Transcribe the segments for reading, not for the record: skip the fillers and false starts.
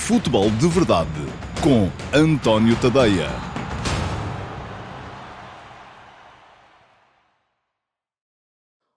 Futebol de Verdade com António Tadeia.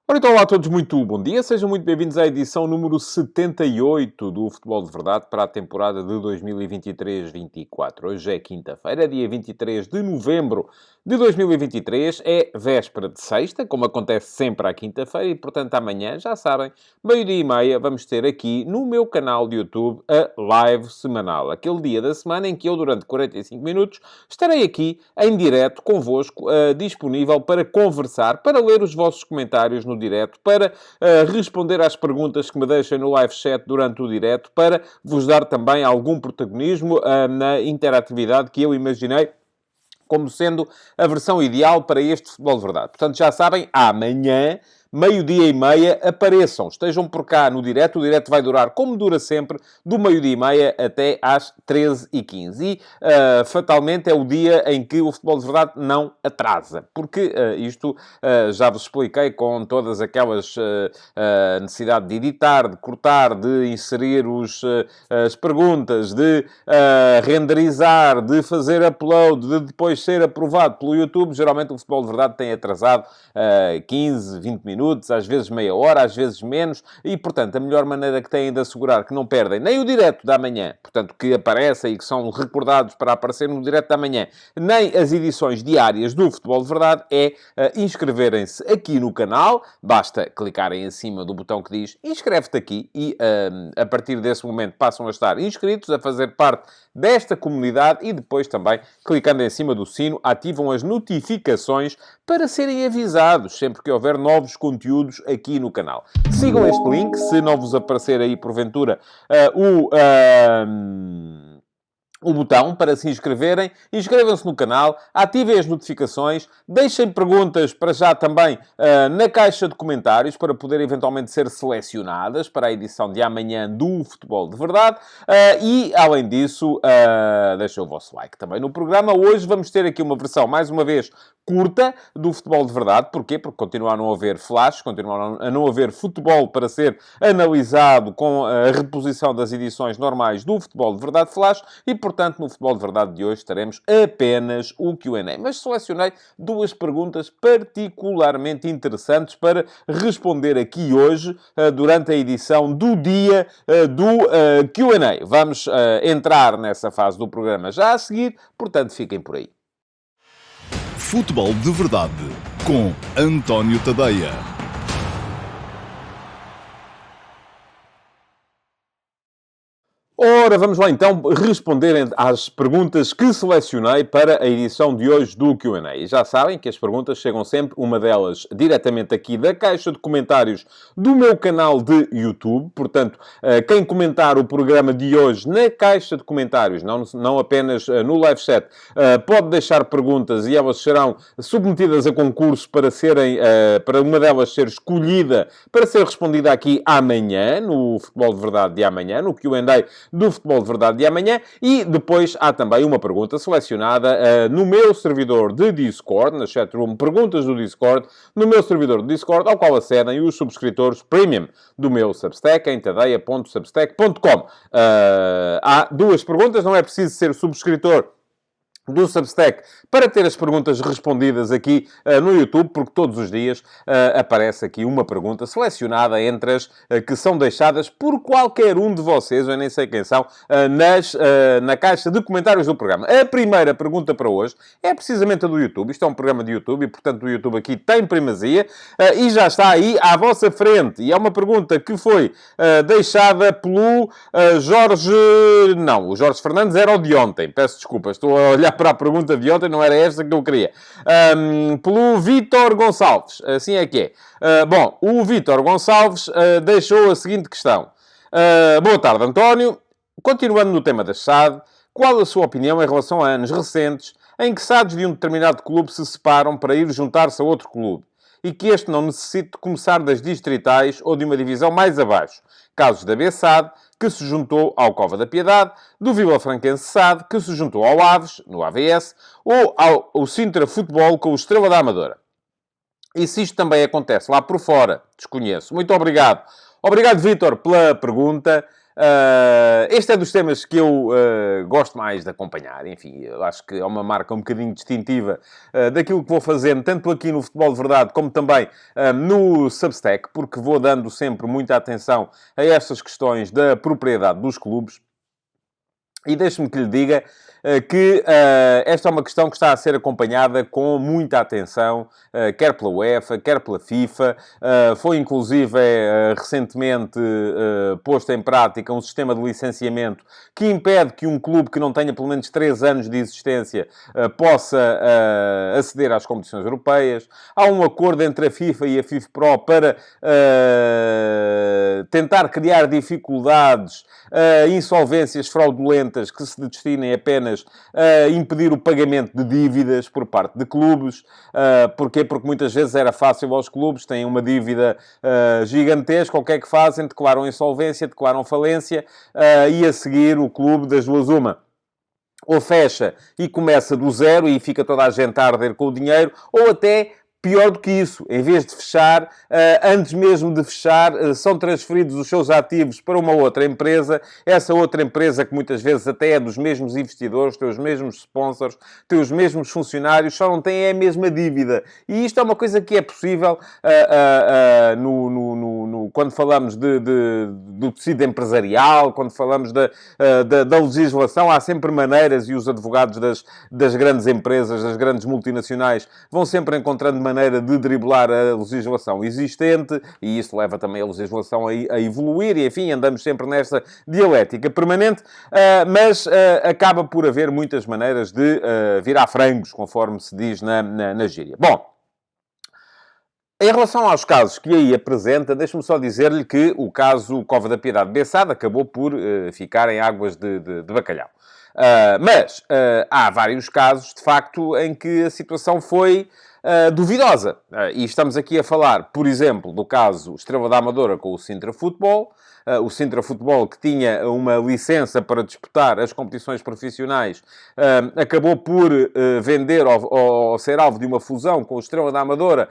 Ora, então, olá a todos, muito bom dia. Sejam muito bem-vindos à edição número 78 do Futebol de Verdade para a temporada de 2023-24. Hoje é quinta-feira, dia 23 de novembro de 2023. É véspera de sexta, como acontece sempre à quinta-feira, e, portanto, amanhã, já sabem, meio-dia e meia, vamos ter aqui no meu canal de YouTube a live semanal. Aquele dia da semana em que eu, durante 45 minutos, estarei aqui em direto convosco, disponível para conversar, para ler os vossos comentários no direto, para responder às perguntas que me deixem no live chat durante o direto, para vos dar também algum protagonismo na interatividade que eu imaginei como sendo a versão ideal para este Futebol de Verdade. Portanto, já sabem, amanhã, meio-dia e meia, apareçam, estejam por cá no direto. O direto vai durar, como dura sempre, do meio-dia e meia até às 13h15. E, fatalmente, é o dia em que o Futebol de Verdade não atrasa. Porque isto já vos expliquei com todas aquelas necessidade de editar, de cortar, de inserir as perguntas, de renderizar, de fazer upload, de depois ser aprovado pelo YouTube. Geralmente o Futebol de Verdade tem atrasado 15, 20 minutos, às vezes meia hora, às vezes menos, e, portanto, a melhor maneira que têm de assegurar que não perdem nem o direto da manhã, portanto, que aparecem e que são recordados para aparecer no direto da manhã, nem as edições diárias do Futebol de Verdade, é inscreverem-se aqui no canal. Basta clicarem em cima do botão que diz inscreve-te aqui e, a partir desse momento, passam a estar inscritos, a fazer parte desta comunidade, e depois também, clicando em cima do sino, ativam as notificações para serem avisados sempre que houver novos conteúdos aqui no canal. Sigam este link, se não vos aparecer aí porventura o botão para se inscreverem, inscrevam-se no canal, ativem as notificações, deixem perguntas para já também na caixa de comentários para poderem eventualmente ser selecionadas para a edição de amanhã do Futebol de Verdade, e, além disso, deixem o vosso like também no programa. Hoje vamos ter aqui uma versão, mais uma vez, curta do Futebol de Verdade. Porquê? Porque continua a não haver flash, continua a não haver futebol para ser analisado com a reposição das edições normais do Futebol de Verdade Flash, e, portanto, no Futebol de Verdade de hoje teremos apenas o Q&A. Mas selecionei duas perguntas particularmente interessantes para responder aqui hoje, durante a edição do dia do Q&A. Vamos entrar nessa fase do programa já a seguir, portanto, fiquem por aí. Futebol de Verdade com António Tadeia. Ora, vamos lá então responder às perguntas que selecionei para a edição de hoje do Q&A. E já sabem que as perguntas chegam sempre, uma delas diretamente aqui da caixa de comentários do meu canal de YouTube. Portanto, quem comentar o programa de hoje na caixa de comentários, não apenas no live chat, pode deixar perguntas e elas serão submetidas a concurso para uma delas ser escolhida para ser respondida aqui amanhã, no Futebol de Verdade de amanhã, no Q&A do Futebol de Verdade de amanhã. E depois há também uma pergunta selecionada no meu servidor de Discord, na chatroom Perguntas do Discord, no meu servidor de Discord, ao qual acedem os subscritores premium do meu Substack, em tadeia.substack.com. Há duas perguntas, não é preciso ser subscritor do Substack para ter as perguntas respondidas aqui no YouTube, porque todos os dias aparece aqui uma pergunta selecionada entre as que são deixadas por qualquer um de vocês, eu nem sei quem são, na caixa de comentários do programa. A primeira pergunta para hoje é precisamente a do YouTube. Isto é um programa de YouTube e, portanto, o YouTube aqui tem primazia, e já está aí à vossa frente. E é uma pergunta que foi deixada pelo Jorge... Não, o Jorge Fernandes era o de ontem. Peço desculpa, estou a olhar para a pergunta de ontem, não era esta que eu queria. Pelo Vítor Gonçalves. Assim é que é. Bom, o Vítor Gonçalves deixou a seguinte questão. Boa tarde, António. Continuando no tema da SAD, qual a sua opinião em relação a anos recentes em que SADs de um determinado clube se separam para ir juntar-se a outro clube e que este não necessite de começar das distritais ou de uma divisão mais abaixo? Casos da B-SAD, que se juntou ao Cova da Piedade, do Vila Franquense SAD, que se juntou ao Aves, no AVS, ou ao Sintra Futebol com o Estrela da Amadora. E se isto também acontece lá por fora, desconheço. Muito obrigado. Obrigado, Vítor, pela pergunta. Este é dos temas que eu gosto mais de acompanhar. Enfim, eu acho que é uma marca um bocadinho distintiva daquilo que vou fazendo, tanto aqui no Futebol de Verdade, como também no Substack, porque vou dando sempre muita atenção a estas questões da propriedade dos clubes. E deixe-me que lhe diga que esta é uma questão que está a ser acompanhada com muita atenção, quer pela UEFA, quer pela FIFA. Foi, inclusive, recentemente posto em prática um sistema de licenciamento que impede que um clube que não tenha pelo menos 3 anos de existência possa aceder às competições europeias. Há um acordo entre a FIFA e a FIFPro para tentar criar dificuldades a insolvências fraudulentas que se destinem apenas a impedir o pagamento de dívidas por parte de clubes. Porquê? Porque muitas vezes era fácil aos clubes, têm uma dívida gigantesca, o que é que fazem? Declaram insolvência, declaram falência e a seguir o clube das duas uma. Ou fecha e começa do zero e fica toda a gente a arder com o dinheiro, ou até... Pior do que isso, em vez de fechar, antes mesmo de fechar, são transferidos os seus ativos para uma outra empresa. Essa outra empresa, que muitas vezes até é dos mesmos investidores, tem os mesmos sponsors, tem os mesmos funcionários, só não tem a mesma dívida. E isto é uma coisa que é possível quando falamos do tecido empresarial, quando falamos da legislação. Há sempre maneiras, e os advogados das grandes empresas, das grandes multinacionais, vão sempre encontrando maneira de driblar a legislação existente, e isso leva também a legislação a evoluir, e enfim, andamos sempre nesta dialética permanente, mas acaba por haver muitas maneiras de virar frangos, conforme se diz na gíria. Bom, em relação aos casos que aí apresenta, deixe-me só dizer-lhe que o caso Cova da Piedade Bessade acabou por ficar em águas de bacalhau. Mas há vários casos, de facto, em que a situação foi duvidosa. E estamos aqui a falar, por exemplo, do caso Estrela da Amadora com o Sintra Futebol. O Sintra Futebol, que tinha uma licença para disputar as competições profissionais, acabou por vender ou ser alvo de uma fusão com o Estrela da Amadora,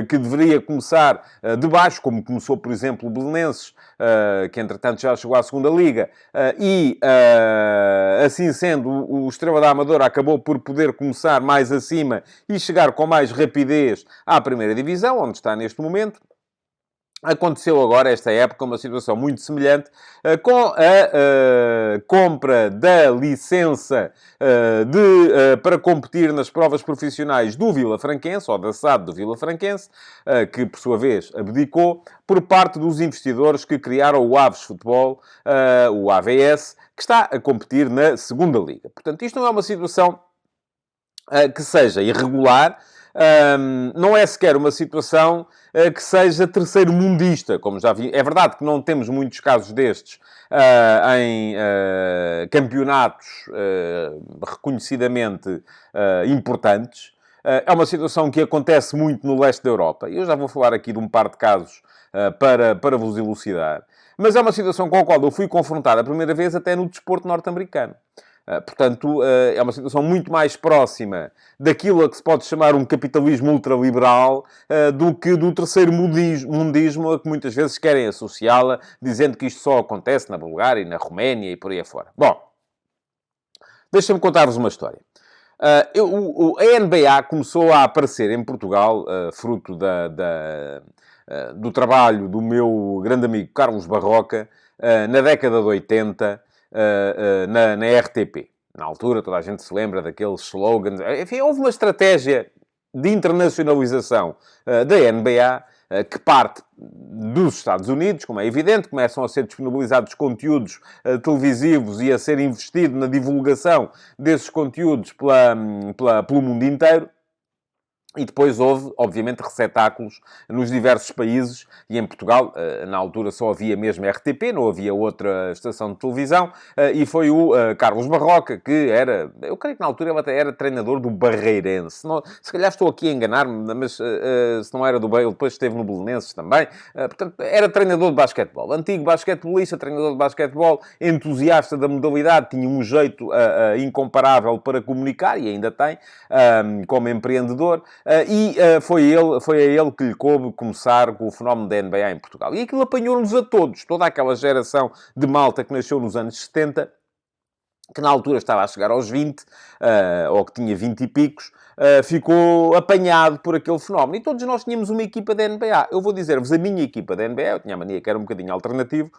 que deveria começar de baixo, como começou, por exemplo, o Belenenses, que entretanto já chegou à segunda Liga, e assim sendo, o Estrela da Amadora acabou por poder começar mais acima e chegar com mais rapidez à primeira divisão, onde está neste momento. Aconteceu agora, esta época, uma situação muito semelhante com a compra da licença para competir nas provas profissionais do Vila Franquense, ou da SAD do Vila Franquense, que, por sua vez, abdicou, por parte dos investidores que criaram o Aves Futebol, o AVS, que está a competir na segunda Liga. Portanto, isto não é uma situação que seja irregular. Não é sequer uma situação que seja terceiro-mundista, como já vi. É verdade que não temos muitos casos destes em campeonatos reconhecidamente importantes. É uma situação que acontece muito no leste da Europa. Eu já vou falar aqui de um par de casos para vos elucidar. Mas é uma situação com a qual eu fui confrontado a primeira vez até no desporto norte-americano. Portanto, é uma situação muito mais próxima daquilo a que se pode chamar um capitalismo ultraliberal do que do terceiro mundismo a que muitas vezes querem associá-la, dizendo que isto só acontece na Bulgária e na Roménia e por aí afora. Bom, deixa-me contar-vos uma história. A NBA começou a aparecer em Portugal, fruto do trabalho do meu grande amigo Carlos Barroca, na década de 80, na RTP. Na altura, toda a gente se lembra daqueles slogans. Enfim, houve uma estratégia de internacionalização da NBA que parte dos Estados Unidos, como é evidente. Começam a ser disponibilizados conteúdos televisivos e a ser investido na divulgação desses conteúdos pelo mundo inteiro. E depois houve, obviamente, receptáculos nos diversos países, e em Portugal, na altura, só havia mesmo RTP, não havia outra estação de televisão, e foi o Carlos Barroca, que era, eu creio que na altura ele até era treinador do Barreirense. Não, se calhar estou aqui a enganar-me, mas se não era do Barreirense, ele depois esteve no Belenenses também. Portanto, era treinador de basquetebol. Antigo basquetebolista, treinador de basquetebol, entusiasta da modalidade, tinha um jeito incomparável para comunicar, e ainda tem, como empreendedor. Foi a ele que lhe coube começar com o fenómeno da NBA em Portugal. E aquilo apanhou-nos a todos, toda aquela geração de malta que nasceu nos anos 70, que na altura estava a chegar aos 20, ou que tinha 20 e picos, ficou apanhado por aquele fenómeno. E todos nós tínhamos uma equipa da NBA. Eu vou dizer-vos, a minha equipa da NBA, eu tinha a mania que era um bocadinho alternativo,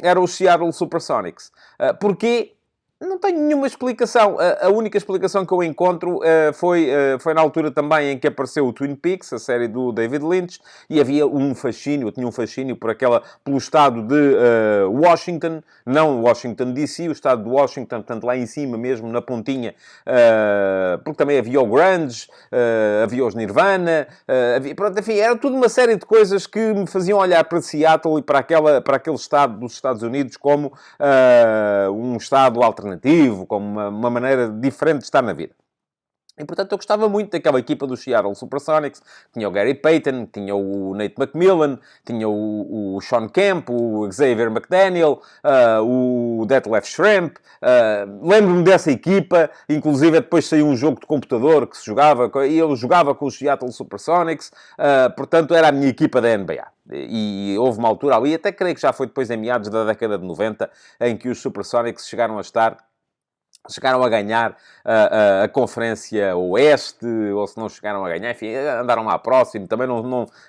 era o Seattle Supersonics. Porquê? Não tenho nenhuma explicação. A única explicação que eu encontro foi na altura também em que apareceu o Twin Peaks, a série do David Lynch, e havia um fascínio, eu tinha um fascínio pelo estado de Washington, não Washington DC, o estado de Washington, portanto lá em cima mesmo, na pontinha, porque também havia o grunge, havia os Nirvana, pronto, enfim, era tudo uma série de coisas que me faziam olhar para Seattle e para aquele estado dos Estados Unidos como um estado alternativo, como uma maneira diferente de estar na vida. E, portanto, eu gostava muito daquela equipa do Seattle Supersonics. Tinha o Gary Payton, tinha o Nate McMillan, tinha o Sean Kemp, o Xavier McDaniel, o Detlef Schrempf. Lembro-me dessa equipa. Inclusive, depois saiu um jogo de computador que se jogava, e eu jogava com o Seattle Supersonics. Portanto, era a minha equipa da NBA. E houve uma altura ali, até creio que já foi depois em meados da década de 90, em que os Supersonics chegaram a ganhar a Conferência Oeste, ou se não chegaram a ganhar, enfim, andaram lá próximo. Também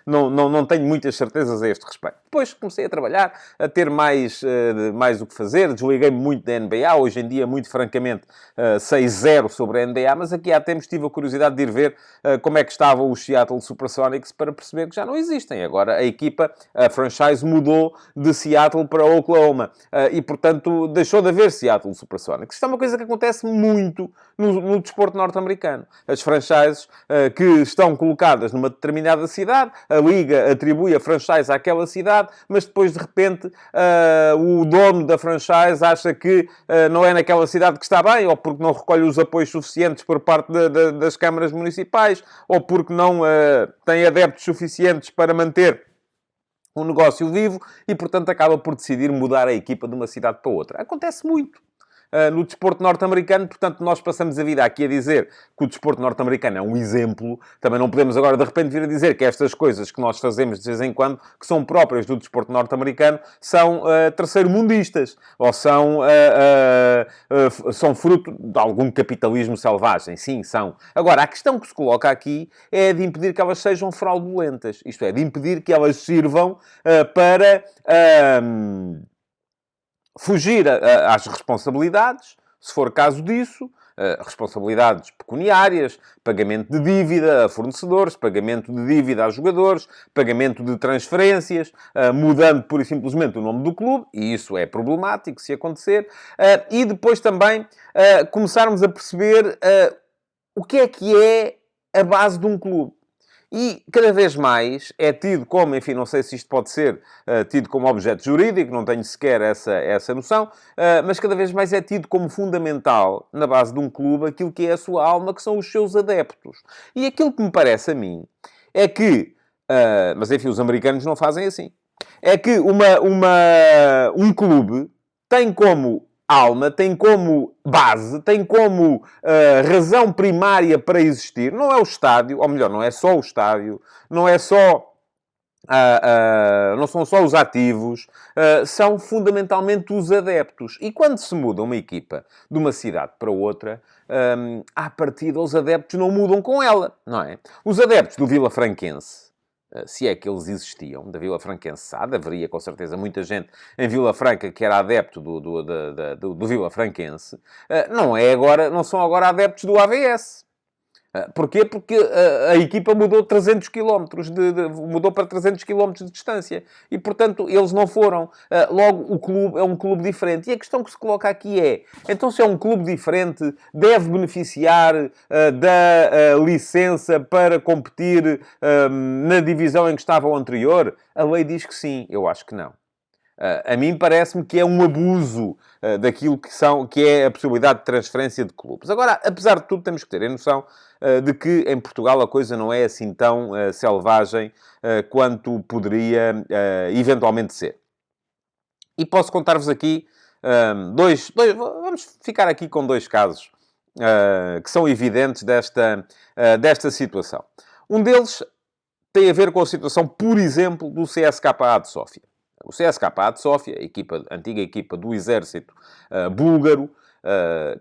não tenho muitas certezas a este respeito. Depois comecei a trabalhar, a ter mais o que fazer, desliguei-me muito da NBA. Hoje em dia, muito francamente, sei zero sobre a NBA, mas aqui há tempos tive a curiosidade de ir ver como é que estava o Seattle Supersonics para perceber que já não existem. Agora a franchise mudou de Seattle para Oklahoma e, portanto, deixou de haver Seattle Supersonics. Isto é uma coisa que acontece muito no desporto norte-americano. As franchises que estão colocadas numa determinada cidade, a liga atribui a franchise àquela cidade, mas depois, de repente, o dono da franchise acha que não é naquela cidade que está bem, ou porque não recolhe os apoios suficientes por parte das câmaras municipais, ou porque não tem adeptos suficientes para manter um negócio vivo e, portanto, acaba por decidir mudar a equipa de uma cidade para outra. Acontece muito no desporto norte-americano. Portanto, nós passamos a vida aqui a dizer que o desporto norte-americano é um exemplo. Também não podemos agora, de repente, vir a dizer que estas coisas que nós fazemos de vez em quando, que são próprias do desporto norte-americano, são terceiro-mundistas, ou são fruto de algum capitalismo selvagem. Sim, são. Agora, a questão que se coloca aqui é de impedir que elas sejam fraudulentas. Isto é, de impedir que elas sirvam para fugir às responsabilidades, se for caso disso, responsabilidades pecuniárias, pagamento de dívida a fornecedores, pagamento de dívida a jogadores, pagamento de transferências, mudando pura e simplesmente o nome do clube, e isso é problemático se acontecer, e depois também começarmos a perceber o que é a base de um clube. E cada vez mais é tido como, enfim, não sei se isto pode ser tido como objeto jurídico, não tenho sequer essa noção, mas cada vez mais é tido como fundamental, na base de um clube, aquilo que é a sua alma, que são os seus adeptos. E aquilo que me parece a mim é que, mas enfim, os americanos não fazem assim, é que um clube tem como alma, tem como base, tem como razão primária para existir, não é o estádio, ou melhor, não é só o estádio, não é só não são só os ativos, são fundamentalmente os adeptos. E quando se muda uma equipa de uma cidade para outra, à partida os adeptos não mudam com ela, não é? Os adeptos do Vila Franquense, se é que eles existiam, da Vila Franquense SAD, haveria com certeza muita gente em Vila Franca que era adepto do Vila Franquense, não são agora adeptos do AVS. Porquê? Porque a equipa mudou 300 km, mudou para 300 km de distância. E, portanto, eles não foram. Logo, o clube é um clube diferente. E a questão que se coloca aqui é, então, se é um clube diferente, deve beneficiar da licença para competir na divisão em que estava o anterior? A lei diz que sim. Eu acho que não. A mim parece-me que é um abuso daquilo que é a possibilidade de transferência de clubes. Agora, apesar de tudo, temos que ter a noção de que em Portugal a coisa não é assim tão selvagem quanto poderia eventualmente ser. E posso contar-vos aqui vamos ficar aqui com dois casos que são evidentes desta situação. Um deles tem a ver com a situação, por exemplo, do CSKA de Sófia. O CSKA de Sófia, a antiga equipa do exército búlgaro,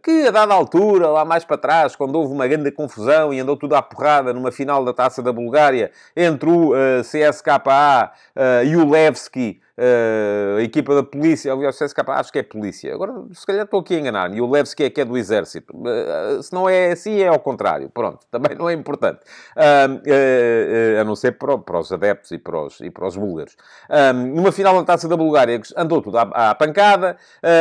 que a dada altura, lá mais para trás, quando houve uma grande confusão e andou tudo à porrada numa final da Taça da Bulgária entre o CSKA e o Levski, a equipa da polícia, aliás, o CSKA acho que é polícia. Agora, se calhar estou aqui a enganar-me. E o Levski é que é do exército. Se não é assim, é ao contrário. Pronto, também não é importante. A não ser para os adeptos e para os búlgaros. Numa final da Taça da Bulgária, andou tudo à pancada.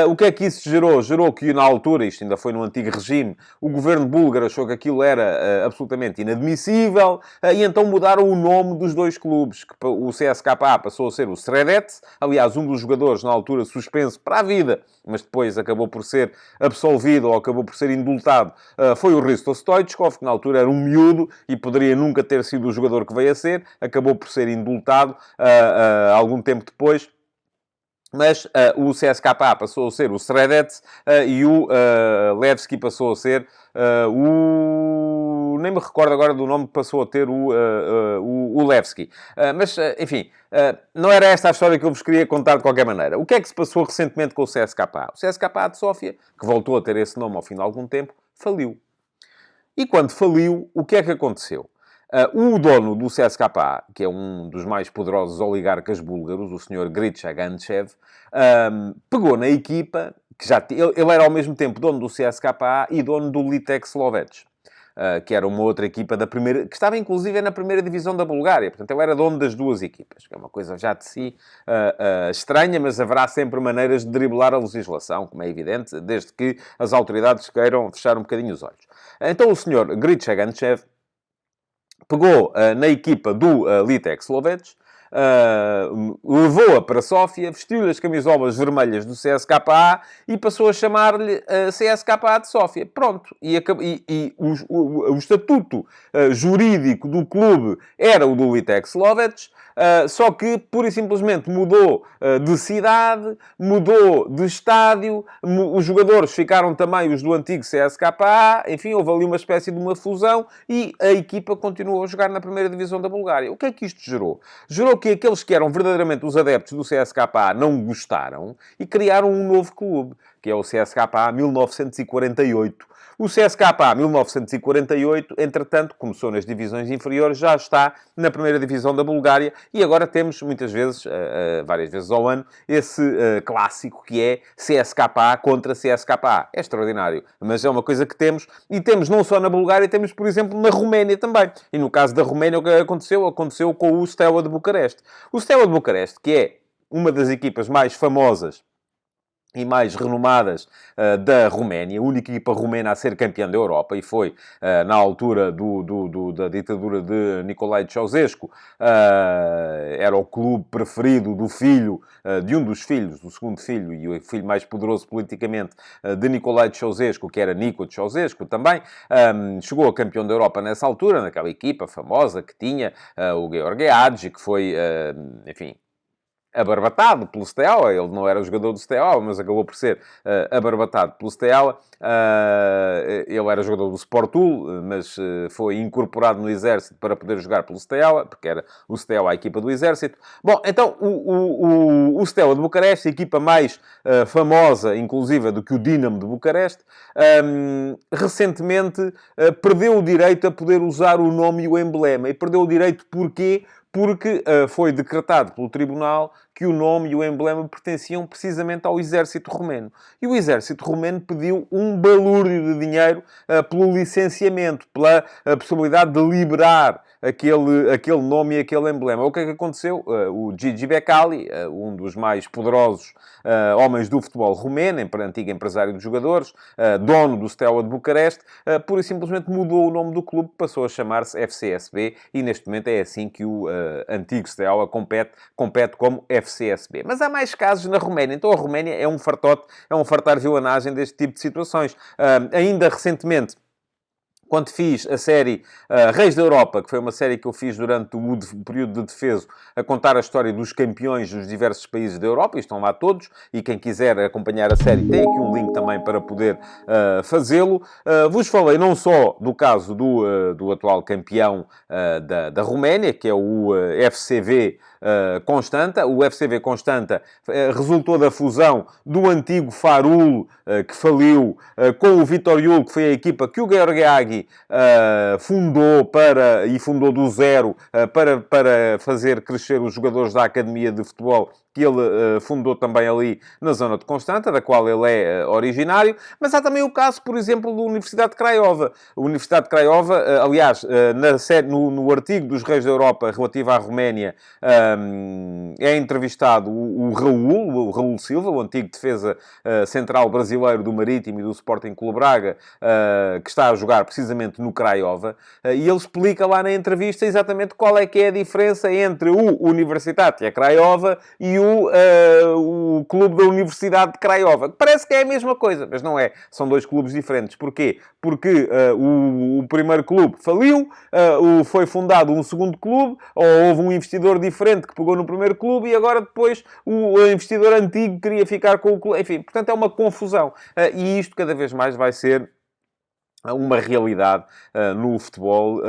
O que é que isso gerou? Gerou que, na altura, isto ainda foi no antigo regime, o governo búlgaro achou que aquilo era absolutamente inadmissível e então mudaram o nome dos dois clubes. Que o CSKA passou a ser o Sredets. Aliás, um dos jogadores, na altura, suspenso para a vida, mas depois acabou por ser absolvido ou acabou por ser indultado, foi o Hristo Stoichkov, que na altura era um miúdo e poderia nunca ter sido o jogador que veio a ser. Acabou por ser indultado algum tempo depois. Mas o CSKA passou a ser o Sredets e o Levski passou a ser o... Nem me recordo agora do nome que passou a ter o Levski. Enfim, não era esta a história que eu vos queria contar de qualquer maneira. O que é que se passou recentemente com o CSKA? O CSKA de Sófia, que voltou a ter esse nome ao fim de algum tempo, faliu. E quando faliu, o que é que aconteceu? O dono do CSKA, que é um dos mais poderosos oligarcas búlgaros, o senhor Gritcha Ganchev, pegou na equipa, que ele era ao mesmo tempo dono do CSKA e dono do Litex Lovech, que era uma outra equipa da primeira, que estava inclusive na primeira divisão da Bulgária. Portanto, ele era dono das duas equipas, que é uma coisa já de si estranha, mas haverá sempre maneiras de driblar a legislação, como é evidente, desde que as autoridades queiram fechar um bocadinho os olhos. Então, o senhor Gritcha Ganchev pegou na equipa do Litex Lovech, levou-a para Sófia, vestiu-lhe as camisolas vermelhas do CSKA e passou a chamar-lhe CSKA de Sófia. Pronto. E o estatuto jurídico do clube era o do Litex Lovech, só que, pura e simplesmente, mudou de cidade, mudou de estádio, os jogadores ficaram também os do antigo CSKA, enfim, houve ali uma espécie de uma fusão e a equipa continuou a jogar na primeira divisão da Bulgária. O que é que isto gerou? Gerou que aqueles que eram verdadeiramente os adeptos do CSKA não gostaram e criaram um novo clube, que é o CSKA 1948. O CSKA 1948, entretanto, começou nas divisões inferiores, já está na primeira divisão da Bulgária e agora temos, muitas vezes, várias vezes ao ano, esse clássico que é CSKA contra CSKA. É extraordinário, mas é uma coisa que temos, e temos não só na Bulgária, temos, por exemplo, na Roménia também. E no caso da Roménia, o que aconteceu? Aconteceu com o Steaua de Bucareste. O Steaua de Bucareste, que é uma das equipas mais famosas e mais renomadas da Roménia, a única equipa romena a ser campeã da Europa, e foi na altura da ditadura de Nicolae Ceausescu, era o clube preferido do filho, de um dos filhos, do segundo filho, e o filho mais poderoso politicamente de Nicolae Ceausescu, que era Nico Ceausescu também, chegou a campeão da Europa nessa altura, naquela equipa famosa que tinha o Gheorghe Hagi, que foi, enfim, abarbatado pelo Steaua. Ele não era o jogador do Steaua, mas acabou por ser abarbatado pelo Steaua. Ele era jogador do Sportul, mas foi incorporado no exército para poder jogar pelo Steaua, porque era o Steaua a equipa do exército. Bom, então o Steaua de Bucareste, a equipa mais famosa, inclusive, do que o Dinamo de Bucareste, recentemente perdeu o direito a poder usar o nome e o emblema. E perdeu o direito porquê? Porque foi decretado pelo tribunal que o nome e o emblema pertenciam precisamente ao exército romeno. E o exército romeno pediu um balúrdio de dinheiro pelo licenciamento, pela possibilidade de liberar aquele nome e aquele emblema. O que é que aconteceu? O Gigi Becali, um dos mais poderosos homens do futebol romeno, antigo empresário de jogadores, dono do Steaua de Bucareste, pura e simplesmente mudou o nome do clube, passou a chamar-se FCSB, e neste momento é assim que o antigo Steaua compete como FCSB. Mas há mais casos na Roménia. Então a Roménia é um fartote, é um fartar vilanagem deste tipo de situações. Ainda recentemente Quando fiz a série Reis da Europa, que foi uma série que eu fiz durante o período de defeso, a contar a história dos campeões dos diversos países da Europa, e estão lá todos, e quem quiser acompanhar a série tem aqui um link também para poder fazê-lo. Vos falei não só do caso do atual campeão da Roménia, que é o FCV Constanta. O FCV Constanta resultou da fusão do antigo Farul, que faliu, com o Vitoriul, que foi a equipa que o Gheorghiagi fundou do zero para fazer crescer os jogadores da Academia de Futebol que ele fundou também ali na zona de Constanta, da qual ele é originário. Mas há também o caso, por exemplo, da Universidade de Craiova. A Universidade de Craiova, aliás, no artigo dos Reis da Europa relativo à Roménia, é entrevistado o Raul Silva, o antigo defesa central brasileiro do Marítimo e do Sporting Clube Braga, que está a jogar precisamente no Craiova, e ele explica lá na entrevista exatamente qual é que é a diferença entre o Universitatea Craiova e o clube da Universidade de Craiova. Parece que é a mesma coisa, mas não é. São dois clubes diferentes. Porquê? Porque o primeiro clube faliu, foi fundado um segundo clube, ou houve um investidor diferente que pegou no primeiro clube e agora depois o investidor antigo queria ficar com o clube. Enfim, portanto é uma confusão. E isto cada vez mais vai ser uma realidade no futebol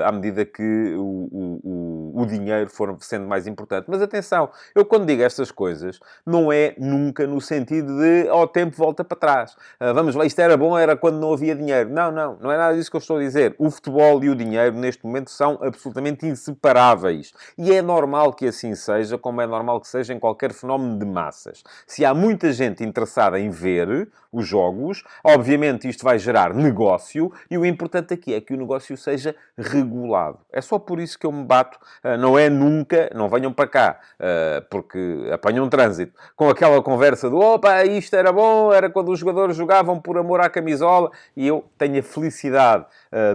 à medida que o dinheiro for sendo mais importante. Mas atenção, eu quando digo estas coisas, não é nunca no sentido de ao tempo volta para trás. Vamos lá, isto era bom, era quando não havia dinheiro. Não é nada disso que eu estou a dizer. O futebol e o dinheiro, neste momento, são absolutamente inseparáveis. E é normal que assim seja, como é normal que seja em qualquer fenómeno de massas. Se há muita gente interessada em ver os jogos, obviamente isto vai gerar negócio, e o importante aqui é que o negócio seja regulado. É só por isso que eu me bato, não é nunca, não venham para cá, porque apanham trânsito, com aquela conversa do opa, isto era bom, era quando os jogadores jogavam por amor à camisola, e eu tenho a felicidade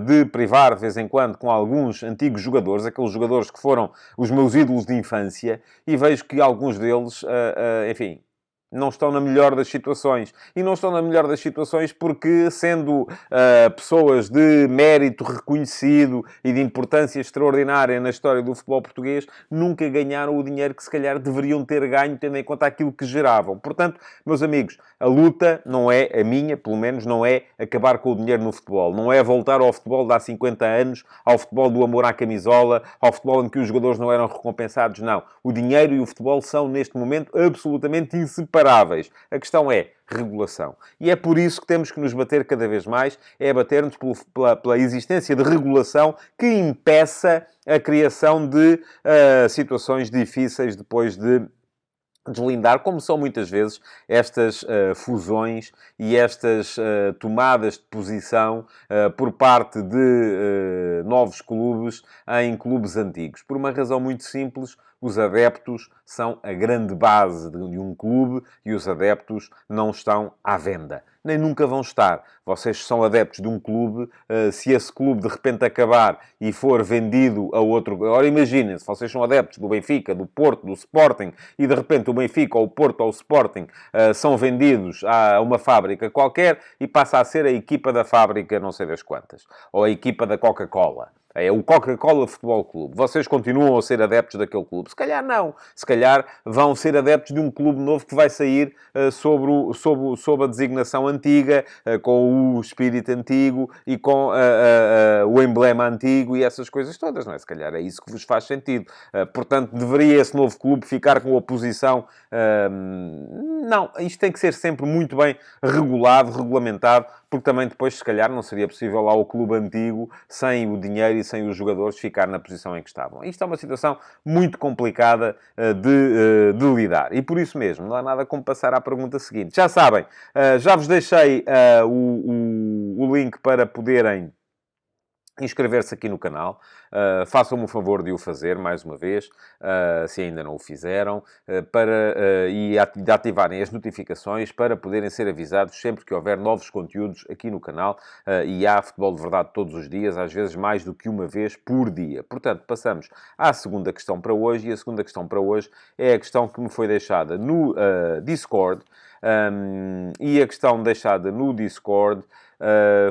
de privar de vez em quando com alguns antigos jogadores, aqueles jogadores que foram os meus ídolos de infância, e vejo que alguns deles, enfim, não estão na melhor das situações. E não estão na melhor das situações porque, sendo pessoas de mérito reconhecido e de importância extraordinária na história do futebol português, nunca ganharam o dinheiro que se calhar deveriam ter ganho, tendo em conta aquilo que geravam. Portanto, meus amigos, a luta não é a minha, pelo menos não é acabar com o dinheiro no futebol. Não é voltar ao futebol de há 50 anos, ao futebol do amor à camisola, ao futebol em que os jogadores não eram recompensados. Não. O dinheiro e o futebol são, neste momento, absolutamente inseparáveis. A questão é regulação. E é por isso que temos que nos bater cada vez mais, é bater-nos pela existência de regulação que impeça a criação de situações difíceis depois de deslindar, como são muitas vezes estas fusões e estas tomadas de posição por parte de novos clubes em clubes antigos. Por uma razão muito simples, os adeptos são a grande base de um clube e os adeptos não estão à venda. Nem nunca vão estar. Vocês são adeptos de um clube, se esse clube de repente acabar e for vendido a outro... Ora, imaginem, se vocês são adeptos do Benfica, do Porto, do Sporting, e de repente o Benfica, ou o Porto, ou o Sporting são vendidos a uma fábrica qualquer e passa a ser a equipa da fábrica não sei das quantas. Ou a equipa da Coca-Cola. É o Coca-Cola Futebol Clube. Vocês continuam a ser adeptos daquele clube? Se calhar não. Se calhar vão ser adeptos de um clube novo que vai sair sob a designação antiga, com o espírito antigo e com o emblema antigo e essas coisas todas, não é? Se calhar é isso que vos faz sentido. Portanto, deveria esse novo clube ficar com a posição... Não, isto tem que ser sempre muito bem regulado, regulamentado, porque também depois, se calhar, não seria possível lá o clube antigo, sem o dinheiro e sem os jogadores, ficar na posição em que estavam. Isto é uma situação muito complicada de lidar. E por isso mesmo, não há nada como passar à pergunta seguinte. Já sabem, já vos deixei o link para poderem inscrever-se aqui no canal. Façam-me o favor de o fazer, mais uma vez, se ainda não o fizeram, e de ativarem as notificações para poderem ser avisados sempre que houver novos conteúdos aqui no canal. E há futebol de verdade todos os dias, às vezes mais do que uma vez por dia. Portanto, passamos à segunda questão para hoje, e a segunda questão para hoje é a questão que me foi deixada no Discord, E a questão deixada no Discord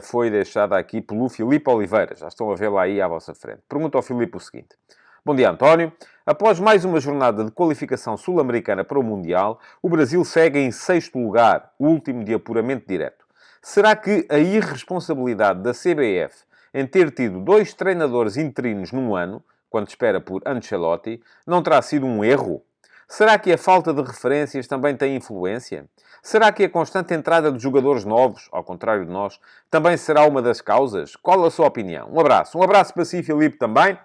foi deixada aqui pelo Filipe Oliveira. Já estão a vê-la aí à vossa frente. Pergunta ao Filipe o seguinte. Bom dia, António. Após mais uma jornada de qualificação sul-americana para o Mundial, o Brasil segue em sexto lugar, o último de apuramento direto. Será que a irresponsabilidade da CBF em ter tido 2 treinadores interinos num ano, quando espera por Ancelotti, não terá sido um erro? Será que a falta de referências também tem influência? Será que a constante entrada de jogadores novos, ao contrário de nós, também será uma das causas? Qual a sua opinião? Um abraço. Um abraço para si, Filipe, também.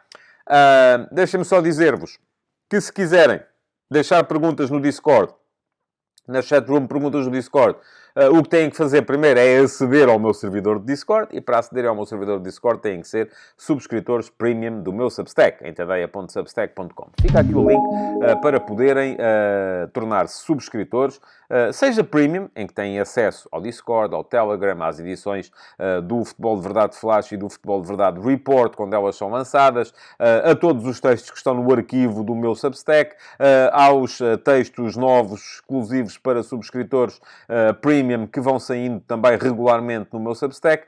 Deixem-me só dizer-vos que se quiserem deixar perguntas no Discord, na chatroom, perguntas no Discord, o que têm que fazer primeiro é aceder ao meu servidor de Discord, e para acederem ao meu servidor de Discord têm que ser subscritores premium do meu Substack, em tadeia.substack.com. Fica aqui o link para poderem tornar-se subscritores, seja premium, em que têm acesso ao Discord, ao Telegram, às edições do Futebol de Verdade Flash e do Futebol de Verdade Report, quando elas são lançadas, a todos os textos que estão no arquivo do meu Substack, aos textos novos, exclusivos para subscritores premium, que vão saindo também regularmente no meu Substack,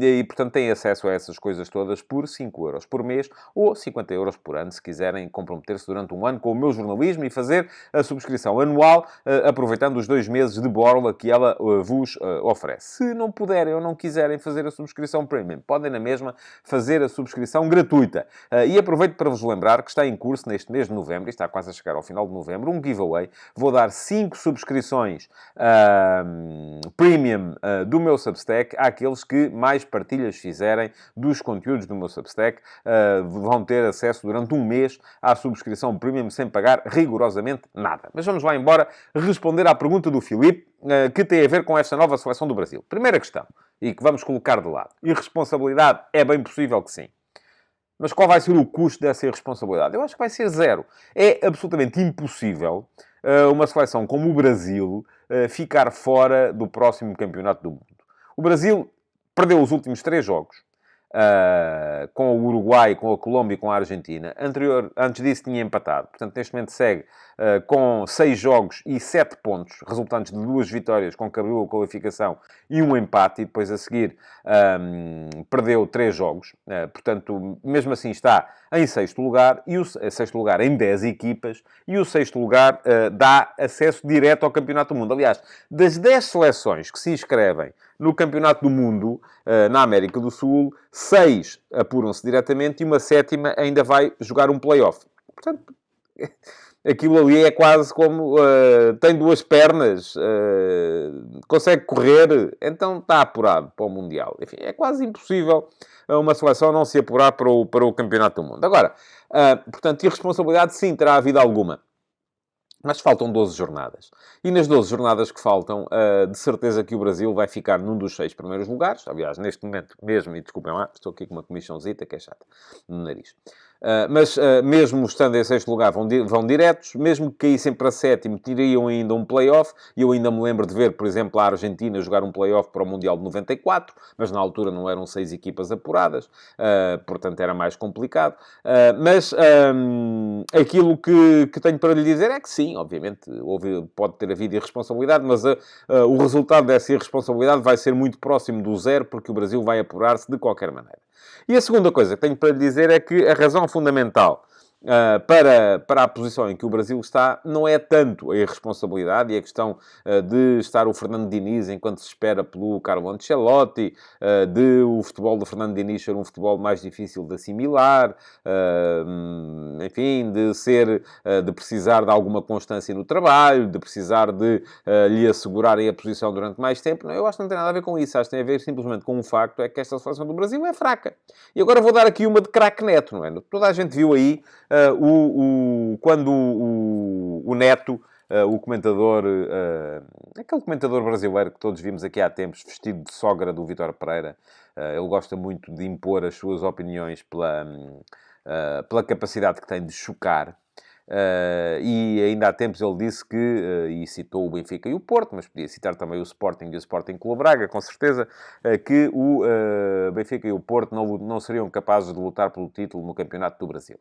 e, portanto, têm acesso a essas coisas todas por 5€ por mês ou 50€ por ano, se quiserem comprometer-se durante um ano com o meu jornalismo e fazer a subscrição anual, aproveitando os 2 meses de borla que ela vos oferece. Se não puderem ou não quiserem fazer a subscrição premium, podem na mesma fazer a subscrição gratuita. E aproveito para vos lembrar que está em curso neste mês de novembro, e está quase a chegar ao final de novembro, um giveaway. Vou dar 5 subscrições premium do meu Substack àqueles que mais partilhas fizerem dos conteúdos do meu Substack. Vão ter acesso durante um mês à subscrição premium sem pagar rigorosamente nada. Mas vamos lá embora responder à pergunta do Filipe, que tem a ver com esta nova seleção do Brasil. Primeira questão, e que vamos colocar de lado. Irresponsabilidade? É bem possível que sim. Mas qual vai ser o custo dessa irresponsabilidade? Eu acho que vai ser zero. É absolutamente impossível uma seleção como o Brasil ficar fora do próximo campeonato do mundo. O Brasil perdeu os últimos 3 jogos. Com o Uruguai, com a Colômbia e com a Argentina. Antes disso tinha empatado. Portanto, neste momento segue com 6 jogos e 7 pontos, resultantes de 2 vitórias com que abriu a qualificação e um empate. E depois, a seguir, perdeu 3 jogos. Portanto, mesmo assim está em 6º lugar, e o 6º lugar em 10 equipas, e o 6º lugar dá acesso direto ao Campeonato do Mundo. Aliás, das 10 seleções que se inscrevem no Campeonato do Mundo, na América do Sul, 6 apuram-se diretamente e uma 7ª ainda vai jogar um play-off. Portanto, aquilo ali é quase como tem 2 pernas, consegue correr, então está apurado para o Mundial. Enfim, é quase impossível uma seleção não se apurar para o Campeonato do Mundo. Agora, portanto, irresponsabilidade sim, terá havido alguma. Mas faltam 12 jornadas. E nas 12 jornadas que faltam, de certeza que o Brasil vai ficar num dos 6 primeiros lugares. Aliás, neste momento mesmo, e desculpem lá, estou aqui com uma comichãozita que é chata no nariz. Mas mesmo estando em 6º lugar, vão diretos. Mesmo que caíssem para 7º, teriam ainda um play-off. E eu ainda me lembro de ver, por exemplo, a Argentina jogar um play-off para o Mundial de 94. Mas na altura não eram 6 equipas apuradas. Portanto, era mais complicado. Mas aquilo que tenho para lhe dizer é que sim, obviamente, pode ter havido irresponsabilidade, mas o resultado dessa irresponsabilidade vai ser muito próximo do zero, porque o Brasil vai apurar-se de qualquer maneira. E a segunda coisa que tenho para lhe dizer é que a razão fundamental para a posição em que o Brasil está, não é tanto a irresponsabilidade e a questão de estar o Fernando Diniz enquanto se espera pelo Carlo Ancelotti, de o futebol do Fernando Diniz ser um futebol mais difícil de assimilar, enfim, de precisar de alguma constância no trabalho, de precisar de lhe assegurarem a posição durante mais tempo. Não, eu acho que não tem nada a ver com isso. Acho que tem a ver simplesmente com um facto, é que esta seleção do Brasil é fraca. E agora vou dar aqui uma de craque Neto, não é? Toda a gente viu aí quando o Neto, o comentador, aquele comentador brasileiro que todos vimos aqui há tempos, vestido de sogra do Vítor Pereira, ele gosta muito de impor as suas opiniões pela capacidade que tem de chocar. E ainda há tempos ele disse que, e citou o Benfica e o Porto, mas podia citar também o Sporting e o Sporting Clube Braga, com certeza, que o Benfica e o Porto não seriam capazes de lutar pelo título no Campeonato do Brasil.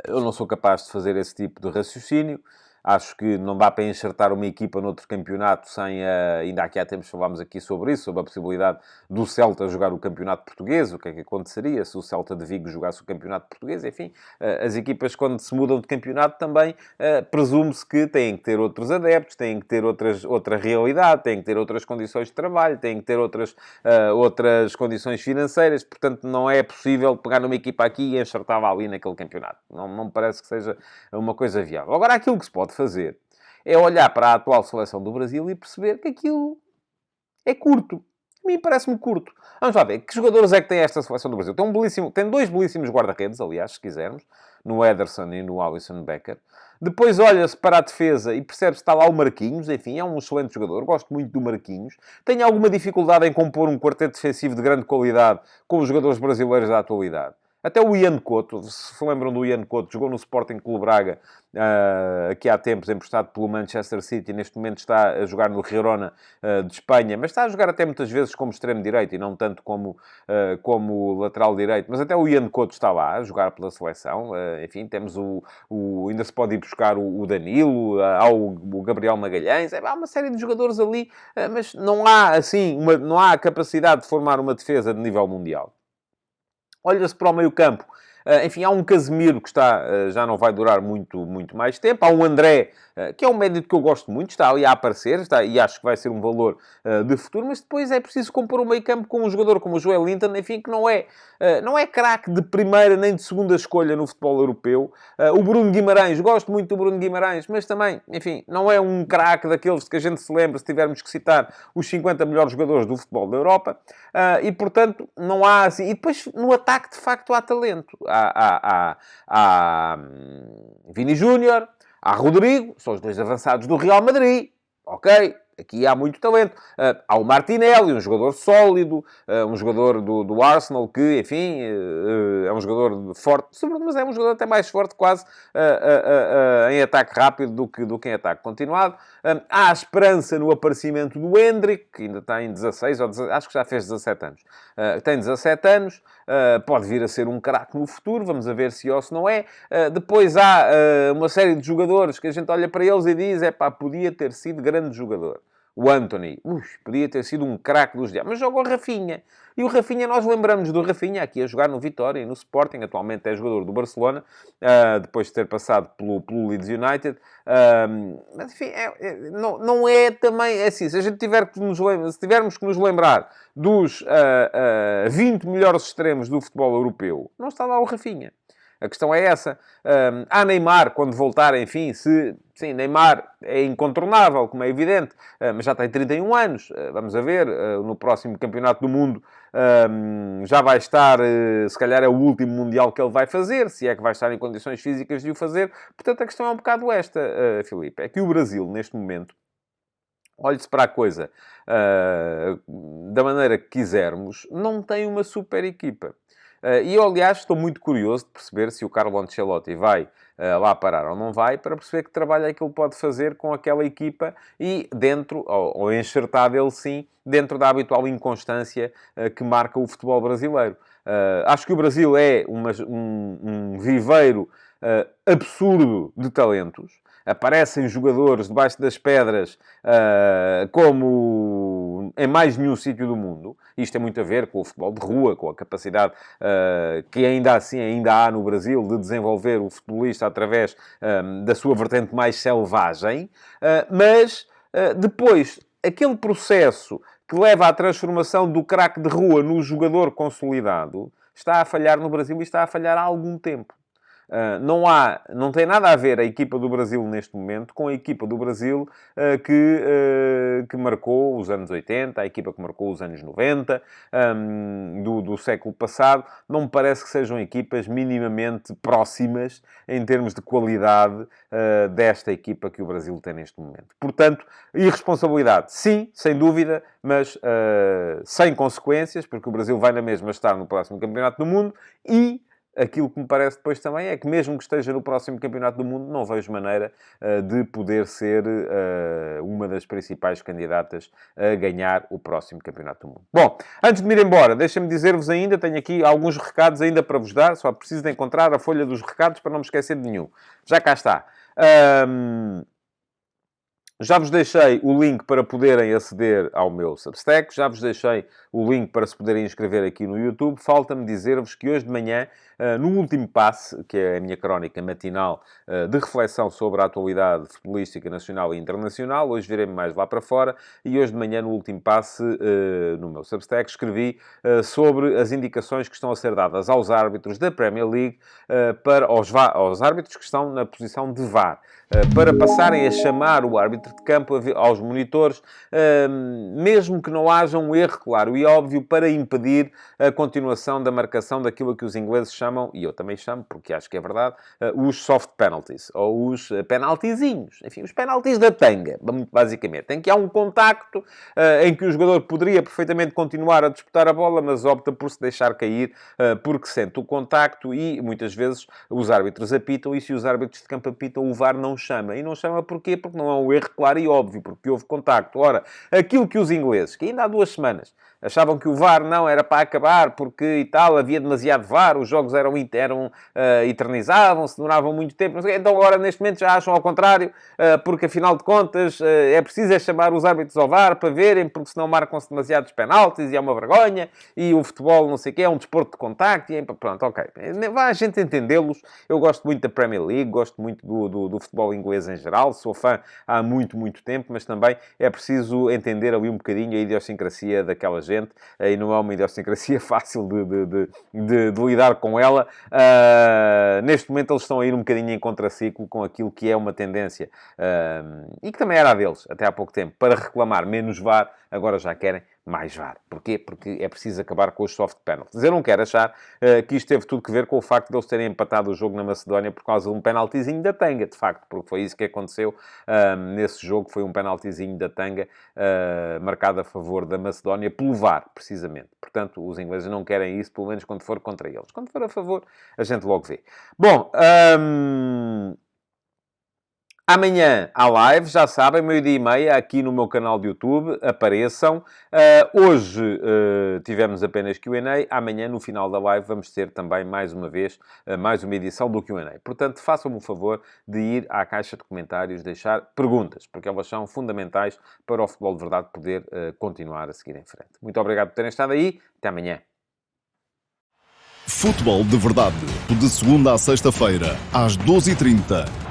Eu não sou capaz de fazer esse tipo de raciocínio. Acho que não dá para enxertar uma equipa noutro campeonato sem... ainda aqui há tempos falámos aqui sobre isso, sobre a possibilidade do Celta jogar o campeonato português, o que é que aconteceria se o Celta de Vigo jogasse o campeonato português. Enfim, as equipas, quando se mudam de campeonato, também presume-se que têm que ter outros adeptos, têm que ter outra realidade, têm que ter outras condições de trabalho, têm que ter outras condições financeiras. Portanto, não é possível pegar numa equipa aqui e enxertá-la ali naquele campeonato. Não me parece que seja uma coisa viável. Agora, aquilo que se pode fazer é olhar para a atual seleção do Brasil e perceber que aquilo é curto. A mim parece-me curto. Vamos lá ver. Que jogadores é que tem esta seleção do Brasil? Tem dois belíssimos guarda-redes, aliás, se quisermos. No Ederson e no Alisson Becker. Depois olha-se para a defesa e percebe-se que está lá o Marquinhos. Enfim, é um excelente jogador. Gosto muito do Marquinhos. Tenho alguma dificuldade em compor um quarteto defensivo de grande qualidade com os jogadores brasileiros da atualidade. Até o Ian Couto, se lembram do Ian Couto, jogou no Sporting Clube Braga, aqui há tempos, emprestado pelo Manchester City. Neste momento está a jogar no Girona de Espanha, mas está a jogar até muitas vezes como extremo-direito e não tanto como lateral direito. Mas até o Ian Couto está lá a jogar pela seleção. Enfim, temos ainda se pode ir buscar o Danilo, há o Gabriel Magalhães. Há uma série de jogadores ali, mas não há, assim, não há a capacidade de formar uma defesa de nível mundial. Olha-se para o meio-campo. Enfim, há um Casemiro que já não vai durar muito mais tempo. Há um André, que é um médio que eu gosto muito, está ali a aparecer, e acho que vai ser um valor de futuro, mas depois é preciso compor o meio-campo com um jogador como o Joelinton, enfim, que não é craque de primeira nem de segunda escolha no futebol europeu. O Bruno Guimarães, gosto muito do Bruno Guimarães, mas também, enfim, não é um craque daqueles que a gente se lembra se tivermos que citar os 50 melhores jogadores do futebol da Europa. E, portanto, não há assim... E depois, no ataque, de facto, há talento. Há Vini Júnior, há Rodrigo, são os dois avançados do Real Madrid. Ok, aqui há muito talento. Há o Martinelli, um jogador sólido, um jogador do Arsenal que, enfim, é um jogador forte, mas é um jogador até mais forte quase em ataque rápido do que em ataque continuado. Há esperança no aparecimento do Endrick, que ainda está em 16, acho que já fez 17 anos. Tem 17 anos, pode vir a ser um craque no futuro, vamos a ver se ou se não é. Depois há uma série de jogadores que a gente olha para eles e diz, podia ter sido grande jogador. O Antony, podia ter sido um craque dos diabos, mas joga o Rafinha. E o Rafinha, nós lembramos do Rafinha aqui a jogar no Vitória e no Sporting. Atualmente é jogador do Barcelona, depois de ter passado pelo Leeds United. Mas, enfim, não é também... É assim, se a gente tivermos que nos lembrar dos 20 melhores extremos do futebol europeu, não está lá o Rafinha. A questão é essa. Há Neymar, quando voltar, enfim, sim, Neymar é incontornável, como é evidente, mas já tem 31 anos. Vamos a ver, no próximo Campeonato do Mundo já vai estar, se calhar é o último Mundial que ele vai fazer, se é que vai estar em condições físicas de o fazer. Portanto, a questão é um bocado esta, Filipe. É que o Brasil, neste momento, olhe-se para a coisa da maneira que quisermos, não tem uma super equipa. E eu, aliás, estou muito curioso de perceber se o Carlo Ancelotti vai lá parar ou não vai, para perceber que trabalho é que ele pode fazer com aquela equipa e dentro, ou enxertado ele sim, dentro da habitual inconstância que marca o futebol brasileiro. Acho que o Brasil é um viveiro absurdo de talentos. Aparecem jogadores debaixo das pedras como em mais nenhum sítio do mundo. Isto tem muito a ver com o futebol de rua, com a capacidade que ainda assim ainda há no Brasil de desenvolver o futebolista através da sua vertente mais selvagem. Mas depois, aquele processo que leva à transformação do craque de rua no jogador consolidado está a falhar no Brasil e está a falhar há algum tempo. Não tem nada a ver a equipa do Brasil neste momento com a equipa do Brasil que marcou os anos 80, a equipa que marcou os anos 90, do século passado. Não me parece que sejam equipas minimamente próximas em termos de qualidade desta equipa que o Brasil tem neste momento. Portanto, irresponsabilidade, sim, sem dúvida, mas sem consequências, porque o Brasil vai na mesma estar no próximo Campeonato do Mundo e aquilo que me parece depois também é que, mesmo que esteja no próximo Campeonato do Mundo, não vejo maneira de poder ser uma das principais candidatas a ganhar o próximo Campeonato do Mundo. Bom, antes de me ir embora, deixem-me dizer-vos ainda, tenho aqui alguns recados ainda para vos dar, só preciso de encontrar a folha dos recados para não me esquecer de nenhum. Já cá está. Já vos deixei o link para poderem aceder ao meu Substack, já vos deixei o link para se poderem inscrever aqui no YouTube. Falta-me dizer-vos que hoje de manhã, no Último Passe, que é a minha crónica matinal de reflexão sobre a atualidade futebolística nacional e internacional, hoje virei-me mais lá para fora, e hoje de manhã, no Último Passe, no meu Substack, escrevi sobre as indicações que estão a ser dadas aos árbitros da Premier League, aos árbitros que estão na posição de VAR, para passarem a chamar o árbitro de campo aos monitores, mesmo que não haja um erro claro e óbvio, para impedir a continuação da marcação daquilo que os ingleses chamam, e eu também chamo, porque acho que é verdade, os soft penalties, ou os penaltizinhos. Enfim, os penaltis da tanga, muito basicamente. Em que há um contacto, em que o jogador poderia perfeitamente continuar a disputar a bola, mas opta por se deixar cair, porque sente o contacto e, muitas vezes, os árbitros apitam, e se os árbitros de campo apitam, o VAR não chama. E não chama porquê? Porque não é um erro claro e óbvio, porque houve contacto. Ora, aquilo que os ingleses, que ainda há 2 semanas, achavam que o VAR não era para acabar, porque e tal, havia demasiado VAR, os jogos eternizavam-se, demoravam muito tempo. Então agora, neste momento, já acham ao contrário, porque afinal de contas é preciso chamar os árbitros ao VAR para verem, porque senão marcam-se demasiados penaltis e é uma vergonha, e o futebol, não sei o quê, é um desporto de contacto, e pronto, ok. Vá a gente entendê-los. Eu gosto muito da Premier League, gosto muito do futebol inglês em geral, sou fã há muito, muito tempo, mas também é preciso entender ali um bocadinho a idiosincrasia daquela gente, e não é uma idiosincrasia fácil de lidar com ela. Neste momento eles estão a ir um bocadinho em contraciclo com aquilo que é uma tendência, e que também era a deles, até há pouco tempo, para reclamar menos VAR, agora já querem mais VAR. Porquê? Porque é preciso acabar com os soft penalties. Eu não quero achar que isto teve tudo a ver com o facto de eles terem empatado o jogo na Macedónia por causa de um penaltizinho da tanga, de facto, porque foi isso que aconteceu nesse jogo. Foi um penaltizinho da tanga marcado a favor da Macedónia pelo VAR, precisamente. Portanto, os ingleses não querem isso, pelo menos quando for contra eles. Quando for a favor, a gente logo vê. Bom, amanhã há live, já sabem, 12h30, aqui no meu canal de YouTube, apareçam. Hoje tivemos apenas Q&A, amanhã, no final da live, vamos ter também, mais uma vez, mais uma edição do Q&A. Portanto, façam-me o favor de ir à caixa de comentários, deixar perguntas, porque elas são fundamentais para o Futebol de Verdade poder continuar a seguir em frente. Muito obrigado por terem estado aí, até amanhã. Futebol de Verdade, de segunda a sexta-feira, às 12h30.